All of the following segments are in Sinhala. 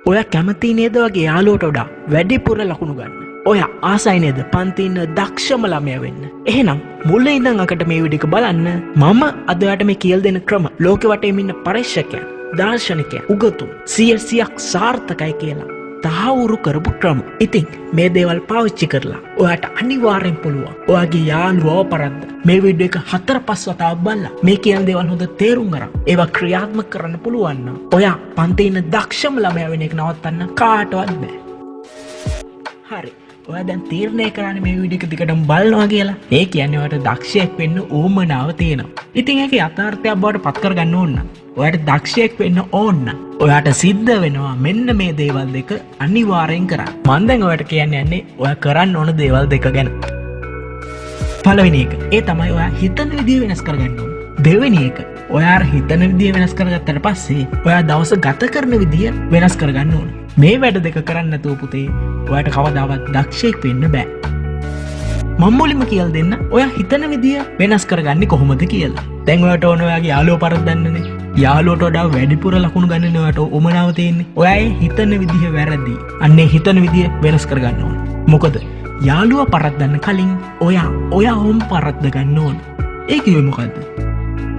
ඔයා කැමති නේද වගේ යාළුවට වඩා වැඩිපුර ලකුණු ගන්න? ඔයා ආසයි නේද පන්තියේ ඉන්න දක්ෂම ළමයා වෙන්න? එහෙනම් මුලින් ඉඳන් අකට මේ වීඩියෝ එක බලන්න. මම අද ඔයාලට මේ කියලා දෙන ක්‍රම ලෝකෙ වටේම ඉන්න පරීක්ෂකයන්, දාර්ශනිකයන්, උගතුන් 100ක් සාර්ථකයි කියලා තහවුරු කරපු ක්‍රම. ඉතින් මේ දේවල් පාවිච්චි කරලා ඔයාට අනිවාර්යෙන් පුළුවන් ඔයාගේ යාළුවව පරද්ද මේ වීඩියෝ එක 4-5 වතාවක් බලලා මේ කියන දේවල් හොඳ තේරුම් ගන්න. ඒවා ක්‍රියාත්මක කරන්න පුළුවන් නම් ඔයා පන්තියේ ඉන්න දක්ෂම ළමයා වෙන එක නවත්තන්න කාටවත් බෑ. හරි. ඔයා දැන් තීරණය කරන්නේ මේ වීඩියෝ එක දිගටම බලනවා කියලා. ඒ කියන්නේ ඔයාට දක්ෂයෙක් වෙන්න ඕමනාව තියෙනවා. ඉතින් ඒක යථාර්ථයක් බවට පත් කරගන්න ඕන නම් ඔයාට දක්ෂයෙක් වෙන්න ඕන නම් ඔයාට සිද්ධ වෙනවා මෙන්න මේ දේවල් දෙක අනිවාර්යෙන් කරන්න. මම දැන් ඔයාට කියන්න යන්නේ ඔයා කරන්න ඕන දේවල් දෙක ගැන. පළවෙනි එක, ඒ තමයි ඔයා හිතන විදිය වෙනස් කරගන්න ඕන. දෙවෙනි එක, ඔයා හිතන විදිය වෙනස් කරගත්තට පස්සේ ඔයා දවස ගත කරන විදිය වෙනස් කරගන්න ඕන. මේ වැඩ දෙක කරන්න නැතුව පුතේ ඔයාට කවදාවත් දක්ෂයෙක් වෙන්න බෑ. මම මුලින්ම කියලා දෙන්න ඔයා හිතන විදිය වෙනස් කරගන්නේ කොහොමද කියලා. දැන් ඔයාට ඕන ඔයාගේ යාළුවව පරද්දන්නනේ. යාළුවට වඩා වැඩිපුර ලකුණු ගන්න ඔයාට උමනාව තියෙන්නේ. ඔයා හිතන විදිය වැරදි. අන්නේ හිතන විදිය වෙනස් කරගන්න ඕන. මොකද යාළුව පරද්දන්න කලින් ඔයාවම පරද්ද ගන්න ඕන. ඒ කිව්වේ මොකද්ද?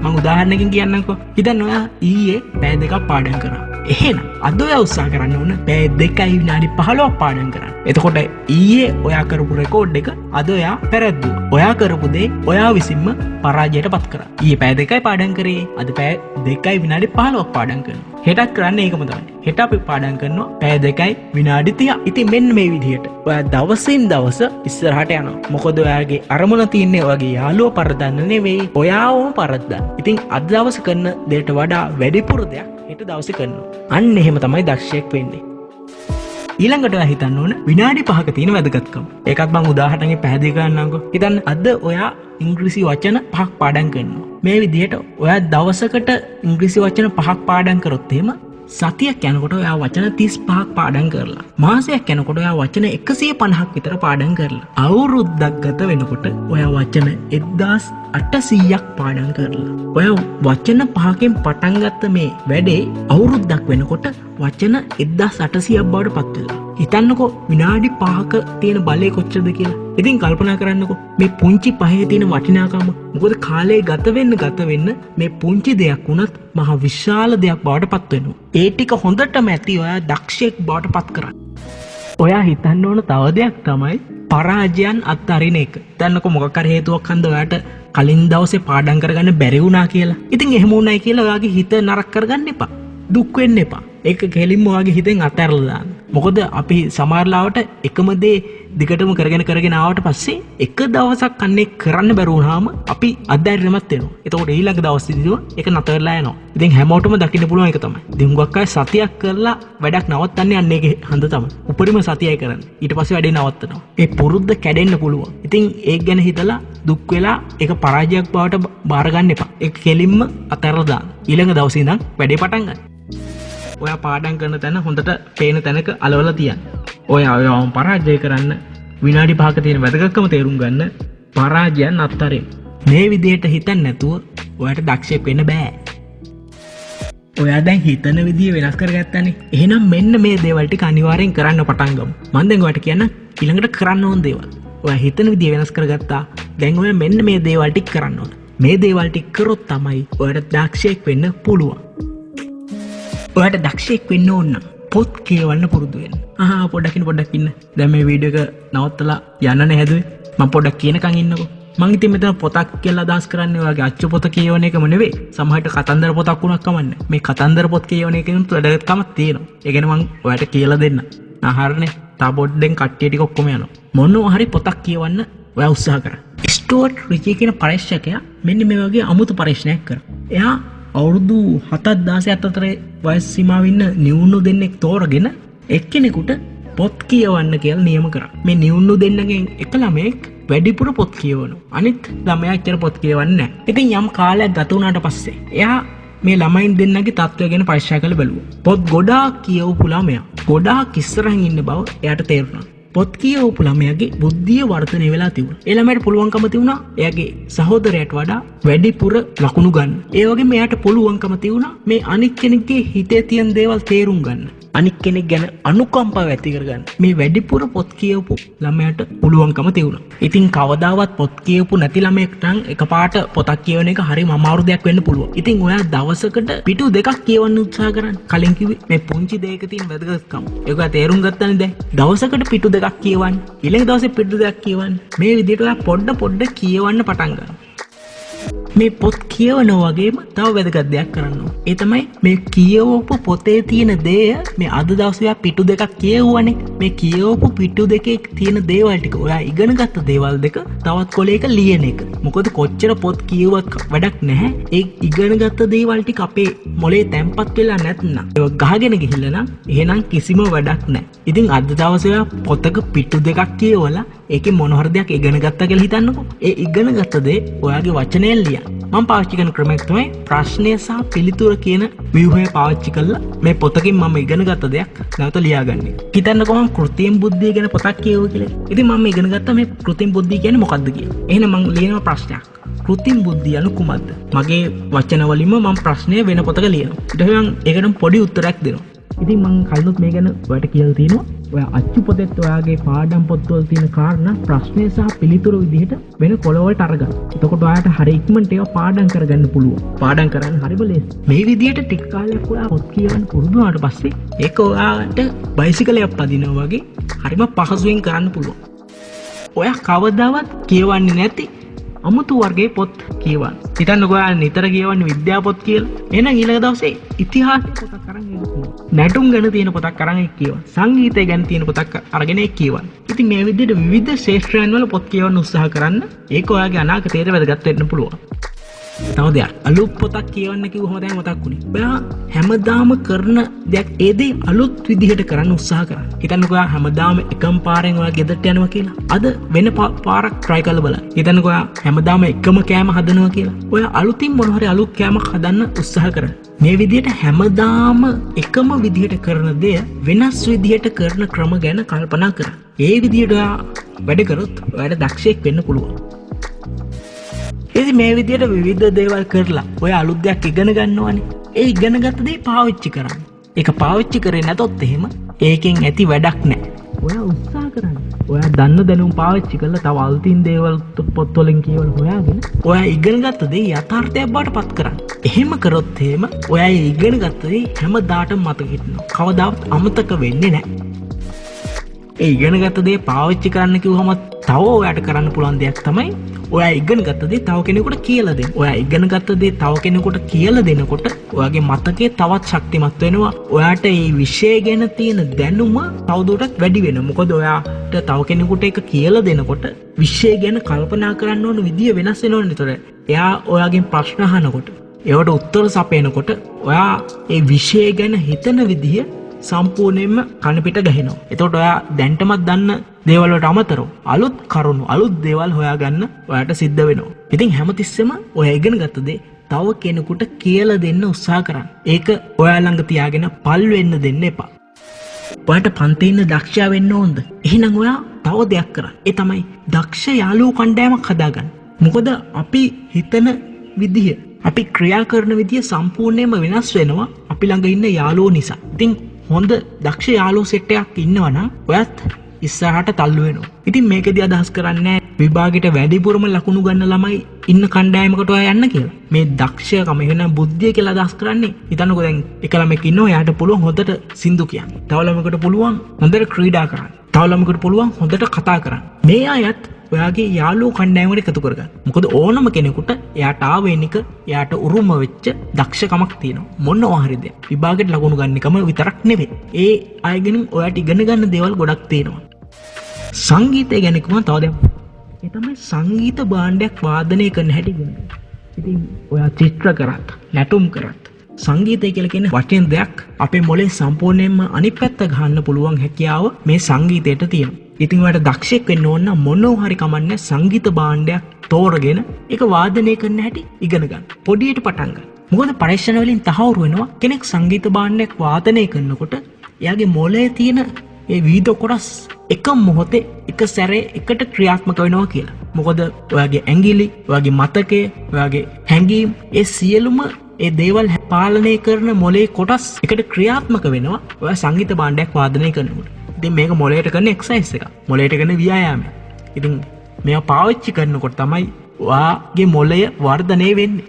මම උදාහරණයකින් කියන්නම්කෝ. හිතන්න ඔයා ඊයේ පැය දෙකක් පාඩම් කරා. එහෙනම් අද ඔයා උත්සාහ කරන්න ඕන පැය 2යි විනාඩි 15ක් පාඩම් කරන්න. එතකොට ඊයේ ඔයා කරපු රෙකෝඩ් එක අද ඔයා පැරද්දුවා. ඔයා කරපු දේ ඔයා විසින්ම පරාජයට පත් කරා. ඊයේ පැය 2යි පාඩම් කරේ, අද පැය 2යි විනාඩි 15ක් පාඩම් කරනවා. හෙටත් කරන්නේ ඒකම තමයි. හෙට අපි පාඩම් කරනවා පැය 2යි විනාඩි 30ක්. ඉතින් මෙන්න මේ විදිහට ඔයා දවසින් දවස ඉස්සරහට යනවා. මොකද ඔයාගේ අරමුණ තියෙන්නේ ඔයාගේ යාළුව පරද්දන්න නෙවෙයි, ඔයාවම පරද්දන්න. ඉතින් අද දවස කරන දෙයට වඩා වැඩිපුර දෙයක් හෙට දවසේ කරනවා. අන්න එහෙම තමයි දක්ෂයෙක් වෙන්නේ. ඊළඟට ඔයා හිතන්න ඕන විනාඩි 5ක තියෙන වැදගත්කම. ඒකත් මම උදාහරණයක් පැහැදිලි කරන්නම්කෝ. හිතන්න අද ඔයා ඉංග්‍රීසි වචන 5ක් පාඩම් කරනවා. මේ විදිහට ඔයා දවසකට ඉංග්‍රීසි වචන 5ක් පාඩම් කරොත් එහෙම සතියක් යනකොට ඔයා වචන 35ක් පාඩම් කරලා, මාසයක් යනකොට ඔයා වචන 150ක් විතර පාඩම් කරලා, අවුරුද්දක් ගත වෙනකොට ඔයා වචන 1800ක් පාඩම් කරලා, ඔයා වචන 5කින් පටන් ගත්ත මේ වැඩේ අවුරුද්දක් වෙනකොට වචන 1800ක් බවට පත් වෙලා. හිතන්නකෝ විනාඩි 5ක තියෙන බලය කොච්චරද කියලා. ඉතින් කල්පනා කරන්නකෝ මේ පුංචි පහේ තියෙන වටිනාකම. මොකද කාලේ ගත වෙන්න මේ පුංචි දෙයක් වුණත් මහ විශාල දෙයක් බවට පත් වෙනවා. ඒ ටික හොඳටම ඇති ඔයා දක්ෂයෙක් බවට පත් කරගන්න. ඔයා හිතන්න ඕන තව දෙයක් තමයි පරාජයන් අත්හරින එක. හිතන්නකෝ මොකක් හරි හේතුවක් හන්ද ඔයාට කලින් දවසේ පාඩම් කරගන්න බැරි වුණා කියලා. ඉතින් එහෙම වුණයි කියලා ඔයාගේ හිත නරක කරගන්න එපා. දුක් වෙන්න එපා. ඒක කෙලින්ම ඔයාගේ හිතෙන් අතහැරලා දාන්න. මොකද අපි සමහරලාවට එකම දේ දිගටම කරගෙන ආවට පස්සේ එක දවසක් අන්නේ කරන්න බැරි වුණාම අපි අධෛර්යමත් වෙනවා. එතකොට ඊළඟ දවසේදී ඒක නතරලා යනවා. ඉතින් හැමෝටම දකින්න පුළුවන් එක තමයි. ඉතින් හුඟක් අය සතියක් කරලා වැඩක් නවත්තන්නේ අන්න ඒකේ හන්ද තමයි. උපරිම සතියයි කරන්නේ. ඊට පස්සේ වැඩේ නවත්තනවා. ඒ පුරුද්ද කැඩෙන්න පුළුවන්. ඉතින් ඒක ගැන හිතලා දුක් වෙලා ඒක පරාජයක් බවට බාර ගන්න එපා. ඒක කෙලින්ම අතහැරලා දාන්න. ඊළඟ දවසේ ඉඳන් වැඩේ පටන් ගන්න. ඔයා පාඩම් කරන තැන හොඳට පේන තැනක අලවලා තියන්න. ඔයාවම පරාජය කරන්න විනාඩි 5ක තියෙන වැදගත්කම තේරුම් ගන්න පරාජයන් අත්තරින්. මේ විදිහට හිතන්න නැතුව ඔයාට දක්ෂයෙක් වෙන්න බෑ. ඔයා දැන් හිතන විදිය වෙනස් කරගත්තානේ. එහෙනම් මෙන්න මේ දේවල් ටික අනිවාර්යෙන් කරන්න පටන් ගමු. මම දැන් ඔයාට කියන්න ඊළඟට කරන්න ඕන දේවල්. ඔයා හිතන විදිය වෙනස් කරගත්තා. දැන් ඔයා මෙන්න මේ දේවල් ටික කරන්න ඕන. මේ දේවල් ටික කරොත් තමයි ඔයාට දක්ෂයෙක් වෙන්න පුළුවන්. ඔයාට දක්ෂයෙක් වෙන්න ඕන නම් පොත් කියවන්න පුරුදු වෙන්න. පොඩ්ඩක් ඉන්න. දැන් මේ වීඩියෝ එක නවත්තලා යන්න හැදුවේ. මම පොඩ්ඩක් කියනකන් ඉන්නකෝ. මං ඉතින් මෙතන පොතක් කියලා අදහස් කරන්නේ ඔයාගේ අච්චු පොත කියවන එකම නෙවෙයි. සමහරට කතන්දර පොතක් වුණත් කමන්නේ. මේ කතන්දර පොත් කියවන එකෙනුත් වැදගත්කමක් තියෙනවා. ඒ කියන්නේ මං ඔයාට කියලා දෙන්න. හරිනේ. තා පොඩ්ඩෙන් කට්ටිය ටික ඔක්කොම යනවා. මොනවා හරි පොතක් කියවන්න ඔයා උත්සාහ කරා. ස්ටුවර්ට් රිචි කියන පරීක්ෂකයා මෙන්න මේ වගේ අමුතු පරීක්ෂණයක් කරා. එයා අවුරුදු 7-16 අතර වයස් සීමාව ඉන්න නිවුණු දෙන්නෙක් තෝරගෙන එක්කෙනෙකුට පොත් කියවන්න කියලා නියම කරා. මේ නිවුණු දෙන්නගෙන් එක ළමයෙක් වැඩිපුර පොත් කියවනවා. අනිත් ළමයා ඇත්තට පොත් කියවන්නේ නැහැ. ඉතින් යම් කාලයක් ගත වුණාට පස්සේ එයා මේ ළමයින් දෙන්නගේ තත්ත්වය ගැන පරීක්ෂා කරලා බැලුවා. පොත් ගොඩාක් කියවපු ළමයා ගොඩාක් ඉස්සරහින් ඉන්න බව එයාට තේරුණා. පොත් කියවපු ළමයාගේ බුද්ධිය වර්ධනය වෙලා තිබුණා. ඒ ළමයාට පුළුවන්කම තිබුණා එයාගේ සහෝදරයාට වඩා වැඩිපුර ලකුණු ගන්න. ඒ වගේම එයාට පුළුවන්කම තිබුණා මේ අනිත් කෙනෙක්ගේ හිතේ තියෙන දේවල් තේරුම් ගන්න. අනික් කෙනෙක් ගැන අනුකම්පාව ඇති කරගන්න මේ වැඩිපුර පොත් කියවපු ළමයාට පුළුවන්කම තියුණා. ඉතින් කවදාවත් පොත් කියවපු නැති ළමයෙක්ට නම් එකපාරට පොතක් කියවන එක හරිම අමාරු දෙයක් වෙන්න පුළුවන්. ඉතින් ඔයා දවසකට පිටු 2ක් කියවන්න උත්සාහ කරන්න. කලින් කිව්වේ මේ පුංචි දෙයක තියෙන වැදගත්කම. ඒක තේරුම් ගත්තනේ දැන්. දවසකට පිටු 2ක් කියවන්න. ඊළඟ දවසේ පිටු 2ක් කියවන්න. මේ විදිහට ඔයා පොඩ කියවන්න පටන් ගන්න. මේ පොත් කියවනවා වගේම තව වැදගත් දෙයක් කරන්න ඕන. ඒ තමයි මේ කියවපු පොතේ තියෙන දේ මේ අද දවසේ පිටු 2ක් කියවුවානේ. මේ කියවපු පිටු දෙකේ තියෙන දේවල් ටික ඔයා ඉගෙනගත්ත දේවල් දෙක තවත් කොලයක ලියන එක. මොකද කොච්චර පොත් කියවුවත් වැඩක් නැහැ. ඒ ඉගෙනගත්ත දේවල් ටික අපේ මොලේ තැම්පත් වෙලා නැත්නම් ඒක ගහගෙන ගිහිල්ලා නම් එහෙනම් කිසිම වැඩක් නැහැ. ඉතින් අද දවසේ ඔයා පොතක පිටු 2ක් කියවලා ඒකේ මොන හරි දෙයක් ඉගෙන ගත්තා කියලා හිතන්නකෝ. ඒ ඉගෙන ගත්ත දේ ඔයාගේ වචනයෙන් ලියන්න. මම පාවිච්චි කරන ක්‍රමයක් තමයි ප්‍රශ්නය සහ පිළිතුර කියන ව්‍යුහය පාවිච්චි කරලා මේ පොතකින් මම ඉගෙන ගත්ත දෙයක් නැවත ලියාගන්නේ. හිතන්නකෝ මම කෘත්‍රිම බුද්ධිය ගැන පොතක් කියවුවා කියලා. ඉතින් මම ඉගෙන ගත්තා මේ කෘත්‍රිම බුද්ධිය කියන්නේ මොකක්ද කියලා. එහෙනම් මම ලියනවා ප්‍රශ්නයක්. කෘත්‍රිම බුද්ධිය anu කුමක්ද? මගේ වචන වලින්ම මම ප්‍රශ්නය වෙන පොතක ලියනවා. ඊට පස්සේ මම ඒකට පොඩි උත්තරයක් දෙනවා. ඉතින් මම කලිනුත් මේ ගැන ඔයාලට කියලා තියෙනවා. ඔයා අච්චු පොතේත් ඔයාගේ පාඩම් පොත්වල තියෙන කාරණා ප්‍රශ්නය සහ පිළිතුරු විදිහට වෙන කොළවලට අරගන්න. එතකොට ඔයාලට හරිය ඉක්මනට ඒවා පාඩම් කරගන්න පුළුවන්. පාඩම් කරන්න හරිම ලේසි. මේ විදිහට ටික කාලයක් ඔයා පොත් කියවන්න පුරුදු වුණාට පස්සේ ඒක ඔයාලට බයිසිකලයක් පදිනවා වගේ හරිම පහසුවෙන් කරන්න පුළුවන්. ඔයා කවදාවත් කියවන්නේ නැති අමුතු වර්ගයේ පොත් කියවන්න. හිතන්නකෝ ඔයා නිතර කියවන්නේ විද්‍යා පොත් කියලා. එහෙනම් ඊළඟ දවසේ ඉතිහාස පොතක් අරන් එන්න. නැටුම් ගැන තියෙන පොතක් අරන් ඒක කියවන්න. සංගීතය ගැන තියෙන පොතක් අරගෙන ඒක කියවන්න. ඉතින් මේ විදිහට විවිධ ශාස්ත්‍රයන් වල පොත් කියවන්න උත්සාහ කරන්න. ඒක ඔයාගේ අනාගතයට වැදගත් වෙන්න පුළුවන්. තව දෙයක් අලුත් පොතක් කියවන්න කිව්වම දැන් මතක් වුණේ. ඔයා හැමදාම කරන දෙයක් ඒ දේ අලුත් විදිහට කරන්න උත්සාහ කරන්න. හිතන්නකෝ ඔයා හැමදාම එකම පාරෙන් ඔයා ගෙදරට යනවා කියලා. අද වෙන පාරක් try කරලා බලන්න. හිතන්නකෝ ඔයා හැමදාම එකම කෑම හදනවා කියලා. ඔයා අලුතින් මොන හරි අලුත් කෑමක් හදන්න උත්සාහ කරන්න. මේ විදිහට හැමදාම එකම විදිහට කරන දේ වෙනස් විදිහට කරන ක්‍රම ගැන කල්පනා කරන්න. ඒ විදිහට ඔයා වැඩ කරොත් ඔයාට දක්ෂයෙක් වෙන්න පුළුවන්. ඉතින් මේ විදිහට විවිධ දේවල් කරලා ඔය අලුත් දෙයක් ඉගෙන ගන්නවානේ. ඒ ඉගෙනගත්ත දේ පාවිච්චි කරන්න. ඒක පාවිච්චි කරේ නැතොත් එහෙම ඒකෙන් ඇති වැඩක් නැහැ. ඔයා උත්සාහ කරන්න. ඔයා දන්න දැනුම පාවිච්චි කරලා තව අලුතින් දේවල් පොත්වලින් කියවල හොයාගෙන ඔයා ඉගෙනගත්ත දේ යථාර්ථයක් බවට පත් කරන්න. එහෙම කරොත් එහෙම ඔයා ඉගෙනගත්ත දේ හැමදාටම මතක හිටිනවා. කවදාවත් අමතක වෙන්නේ නැහැ. ඒ ඉගෙනගත්ත දේ පාවිච්චි කරන්න කිව්වම තව ඔයාට කරන්න පුළුවන් දෙයක් තමයි ඔයා ඉගෙන ගත්ත දේ තව කෙනෙකුට කියලා දෙන්න. ඔයා ඉගෙන ගත්ත දේ තව කෙනෙකුට කියලා දෙනකොට ඔයාගේ මතකයේ තවත් ශක්තිමත් වෙනවා. ඔයාට මේ විෂය ගැන තියෙන දැනුම තවදුරටත් වැඩි වෙනවා. මොකද ඔයාට තව කෙනෙකුට ඒක කියලා දෙනකොට විෂය ගැන කල්පනා කරන්න ඕන විදිය වෙනස් වෙනවනේ. ඒතර එයා ඔයාගෙන් ප්‍රශ්න අහනකොට ඒවට උත්තර සපයනකොට ඔයා ඒ විෂය ගැන හිතන විදිය සම්පූර්ණයෙන්ම කනපිට ගහිනවා. එතකොට ඔයා දැන්ටමත් දන්න දේවල් වලට අමතරව අලුත් කරුණු අලුත් දේවල් හොයාගන්න ඔයාට සිද්ධ වෙනවා. ඉතින් හැමතිස්සෙම ඔයා ඉගෙන ගත්ත දේ තව කෙනෙකුට කියලා දෙන්න උත්සාහ කරන්න. ඒක ඔයා ළඟ තියාගෙන පල් වෙන්න දෙන්න එපා. ඔයාට පන්තියේ ඉන්න දක්ෂයා වෙන්න ඕනද? එහෙනම් ඔයා තව දෙයක් කරන්න. ඒ තමයි දක්ෂ යාළුවෝ කණ්ඩායමක් හදාගන්න. මොකද අපි හිතන විදිය අපි ක්‍රියා කරන විදිය සම්පූර්ණයෙන්ම වෙනස් වෙනවා අපි ළඟ ඉන්න යාළුවෝ නිසා. ඉතින් හොඳ දක්ෂ යාළුවෝ සෙට් එකක් ඉන්නවා නම් ඔයත් ඉස්සරහට තල්ලු වෙනවා. ඉතින් මේකෙදි අදහස් කරන්නේ විභාගෙට වැඩිපුරම ලකුණු ගන්න ළමයි ඉන්න කණ්ඩායමකට ඔයා යන්න කියලා. මේ දක්ෂකම එහෙනම් බුද්ධිය කියලා අදහස් කරන්නේ. හිතන්නකෝ දැන් එක ළමෙක් ඉන්නවා එයාට පුළුවන් හොඳට සින්දු කියන්න. තව ළමයකට පුළුවන් හොඳට ක්‍රීඩා කරන්න. තව ළමයකට පුළුවන් හොඳට කතා කරන්න. මේ අයත් ඔයාගේ යාළුවෝ කණ්ඩායමකට එකතු කරගන්න. මොකද ඕනම කෙනෙකුට එයාට ආවෙනික එයාට උරුම වෙච්ච දක්ෂකමක් තියෙනවා. මොනවා හරි දෙයක්. විභාගෙට ලකුණු ගන්නකම විතරක් නෙවෙයි. ඒ අයගෙන් ඔයාට ඉගෙන ගන්න දේවල් ගොඩක් තියෙනවා. සංගීතය ගැන කිව්වම තව දෙයක්. ඒ තමයි සංගීත භාණ්ඩයක් වාදනය කරන්න හැටි ඉගෙන ගන්න. ඉතින් ඔයා චිත්‍ර කරත්, නැටුම් කරත් සංගීතය කියලා කියන වචන දෙයක් අපේ මොලේ සම්පූර්ණයෙන්ම අනිත් පැත්ත ගහන්න පුළුවන් හැකියාව මේ සංගීතයට තියෙනවා. ඉතින් ඔයාට දක්ෂයෙක් වෙන්න ඕන නම් මොනවා හරි කමන්නේ සංගීත භාණ්ඩයක් තෝරගෙන ඒක වාදනය කරන්න හැටි ඉගෙන ගන්න. පොඩියට පටන් ගන්න. මොකද පරීක්ෂණ වලින් තහවුරු වෙනවා කෙනෙක් සංගීත භාණ්ඩයක් වාදනය කරනකොට එයාගේ මොළයේ තියෙන ඒ විවිධ කොටස් එක මොහොතේ එක සැරේ එකට ක්‍රියාත්මක වෙනවා කියලා. මොකද ඔයාගේ ඇඟිලි, ඔයාගේ මතකය, ඔයාගේ හැඟීම් ඒ සියලුම ඒ දේවල් පාලනය කරන මොලේ කොටස් එකට ක්‍රියාත්මක වෙනවා ඔයා සංගීත භාණ්ඩයක් වාදනය කරනකොට. ඉතින් මේක මොලේට කරන එක්සර්සයිස් එකක්. මොලේට කරන ව්‍යායාමයක්. ඉතින් මේවා පාවිච්චි කරනකොට තමයි ඔයාගේ මොළය වර්ධනය වෙන්නේ.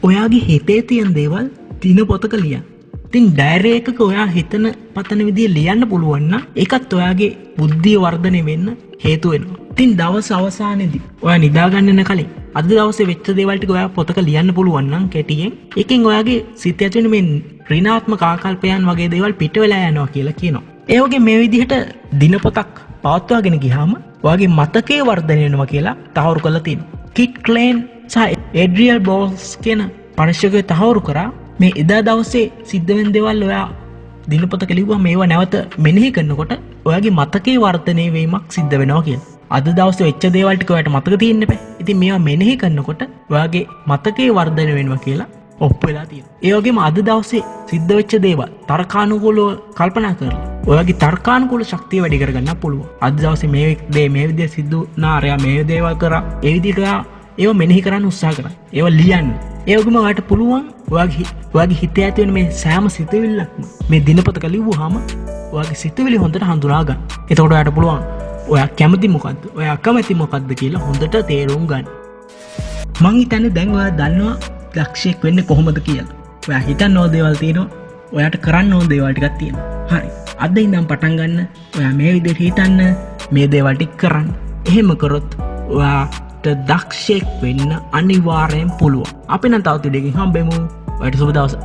ඔයාගේ හිතේ තියෙන දේවල් දිනපොතක ලියන්න. ඉතින් ඩයරි එකක ඔයා හිතන පතන විදිය ලියන්න පුළුවන් නම් ඒකත් ඔයාගේ බුද්ධිය වර්ධනය වෙන්න හේතු වෙනවා. ඉතින් දවස් අවසානයේදී ඔයා නිදා ගන්න යන කලින් අද දවසේ වෙච්ච දේවල් ටික ඔයා පොතක ලියන්න පුළුවන් නම් කෙටියෙන් ඒකෙන් ඔයාගේ සිත ඇතුලේ මේ ඍණාත්මක ආකල්පයන් වගේ දේවල් පිට වෙලා යනවා කියලා කියනවා. ඒ වගේ මේ විදිහට දිනපොතක් පවත්වාගෙන ගියාම ඔයාගේ මතකයේ වර්ධනය වෙනවා කියලා තහවුරු කරලා තියෙනවා. කිට් ක්ලේන් සහ එඩ්‍රියල් බෝල්ස් කියන පරිශෝධකයෝ තහවුරු කරා මේ එදා දවසේ සිද්ධ වෙන දේවල් ඔයා දිනපොතක ලිව්වම මේවා නැවත මෙනෙහි කරනකොට ඔයාගේ මතකයේ වර්ධනය වීමක් සිද්ධ වෙනවා කියලා. අද දවසේ වෙච්ච දේවල් ටික ඔයාලට මතක තියෙන්න බෑ. ඉතින් මේවා මෙනෙහි කරනකොට ඔයාගේ මතකයේ වර්ධනය වෙනවා කියලා ඔප්පු වෙලා තියෙනවා. ඒ වගේම අද දවසේ සිද්ධ වෙච්ච දේවල් තර්කානුකූලව කල්පනා කරලා ඔයාගේ තර්කානුකූල ශක්තිය වැඩි කරගන්න පුළුවන්. අද දවසේ මේ විදිහට සිද්ධ වුණා, අරයා මේ දේවල් කරා. ඒ විදිහට ඔයා ඒවා මෙනෙහි කරන්න උත්සාහ කරා. ඒවා ලියන්න. ඒ වගේම ඔයාලට පුළුවන් ඔයාගේ හිතේ ඇති වෙන මේ සෑම සිතුවිල්ලක්ම මේ දිනපතක ලිව්වහම ඔයාගේ සිතුවිලි හොඳට හඳුනා ගන්න. එතකොට ඔයාලට පුළුවන් ඔයා කැමති මොකද්ද, ඔයා අකමැති මොකද්ද කියලා හොඳට තේරුම් ගන්න. මං හිතන්නේ දැන් ඔයා දන්නවා දක්ෂයෙක් වෙන්නේ කොහොමද කියලා. ඔයා හිතන්න ඕන දේවල් තියෙනවා, ඔයාට කරන්න ඕන දේවල් ටිකක් තියෙනවා. හරි. අද ඉඳන් පටන් ගන්න. ඔයා මේ විදිහට හිතන්න, මේ දේවල් ටික කරන්න. එහෙම කරොත් ඔයාට දක්ෂයෙක් වෙන්න අනිවාර්යෙන් පුළුවන්. අපි නම් තවත් විදිහකින් හම්බෙමු. ඔයාට සුබ දවසක්.